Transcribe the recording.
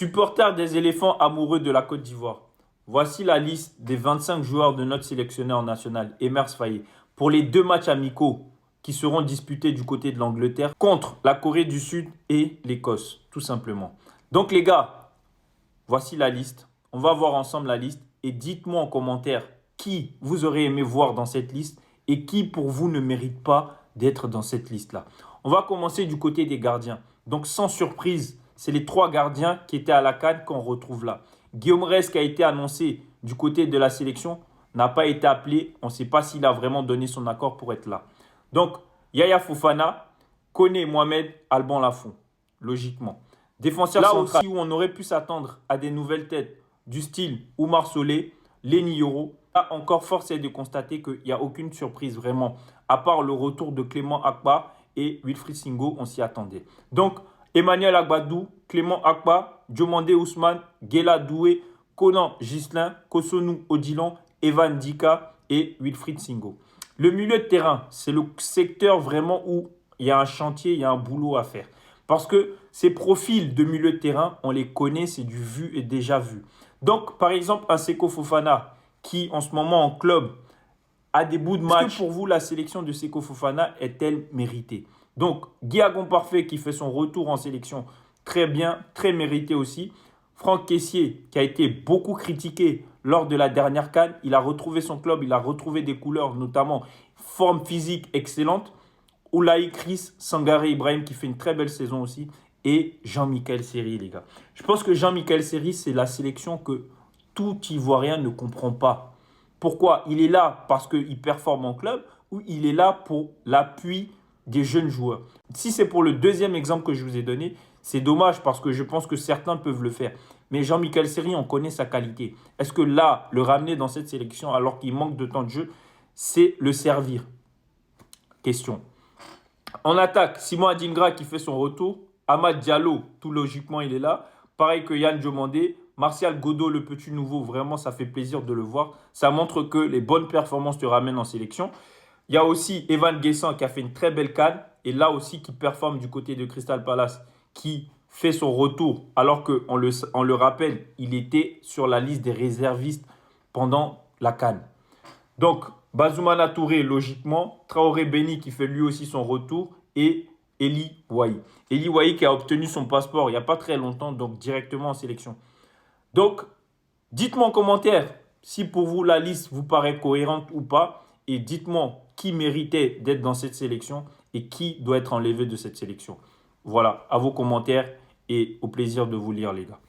Supporters des éléphants amoureux de la Côte d'Ivoire. Voici la liste des 25 joueurs de notre sélectionneur national, Emers Faé, pour les deux matchs amicaux qui seront disputés du côté de l'Angleterre contre la Corée du Sud et l'Écosse, tout simplement. Donc les gars, voici la liste. On va voir ensemble la liste et dites-moi en commentaire qui vous aurez aimé voir dans cette liste et qui pour vous ne mérite pas d'être dans cette liste-là. On va commencer du côté des gardiens. Donc sans surprise, c'est les trois gardiens qui étaient à la CAN qu'on retrouve là. Guillaume Rest qui a été annoncé du côté de la sélection n'a pas été appelé. On ne sait pas s'il a vraiment donné son accord pour être là. Donc Yaya Fofana, Koné Mohamed, Alban Lafont, logiquement. Défenseur là central, aussi où on aurait pu s'attendre à des nouvelles têtes du style Oumar Solé, Lenny Yoro. Là encore, force est de constater qu'il n'y a aucune surprise vraiment, à part le retour de Clément Akpa et Wilfried Singo, on s'y attendait. Donc, Emmanuel Agbadou, Clément Akpa, Diomandé Ousmane, Guela Doué, Conan Ghislain, Kosonou Odilon, Evan Dika et Wilfried Singo. Le milieu de terrain, c'est le secteur vraiment où il y a un chantier, il y a un boulot à faire. Parce que ces profils de milieu de terrain, on les connaît, c'est du vu et déjà vu. Donc, par exemple, un Seko Fofana qui, en ce moment, en club, a des bouts de match. Est-ce que pour vous, la sélection de Seko Fofana est-elle méritée? Donc, Guy Agon Parfait qui fait son retour en sélection, très bien, très mérité aussi. Franck Kessié qui a été beaucoup critiqué lors de la dernière CAN. Il a retrouvé son club, il a retrouvé des couleurs, notamment forme physique excellente. Oulaï Chris, Sangaré Ibrahim qui fait une très belle saison aussi. Et Jean-Michel Seri, les gars. Je pense que Jean-Michel Seri, c'est la sélection que tout Ivoirien ne comprend pas. Pourquoi? Il est là parce qu'il performe en club ou il est là pour l'appui des jeunes joueurs. Si c'est pour le deuxième exemple que je vous ai donné, c'est dommage parce que je pense que certains peuvent le faire. Mais Jean-Michel Seri, on connaît sa qualité. Est-ce que là, le ramener dans cette sélection alors qu'il manque de temps de jeu, c'est le servir? Question. En attaque, Simon Adingra qui fait son retour. Amad Diallo, tout logiquement, il est là. Pareil que Yann Diomandé. Martial Godot, le petit nouveau, vraiment, ça fait plaisir de le voir. Ça montre que les bonnes performances te ramènent en sélection. Il y a aussi Evan Guessant qui a fait une très belle CAN. Et là aussi, qui performe du côté de Crystal Palace, qui fait son retour. Alors qu'on le rappelle, il était sur la liste des réservistes pendant la CAN. Donc, Bazoumana Touré, logiquement. Traoré Beni qui fait lui aussi son retour. Et Eli Wahi. Eli Wahi qui a obtenu son passeport il n'y a pas très longtemps, donc directement en sélection. Donc, dites-moi en commentaire si pour vous la liste vous paraît cohérente ou pas. Et dites-moi qui méritait d'être dans cette sélection et qui doit être enlevé de cette sélection. Voilà, à vos commentaires et au plaisir de vous lire les gars.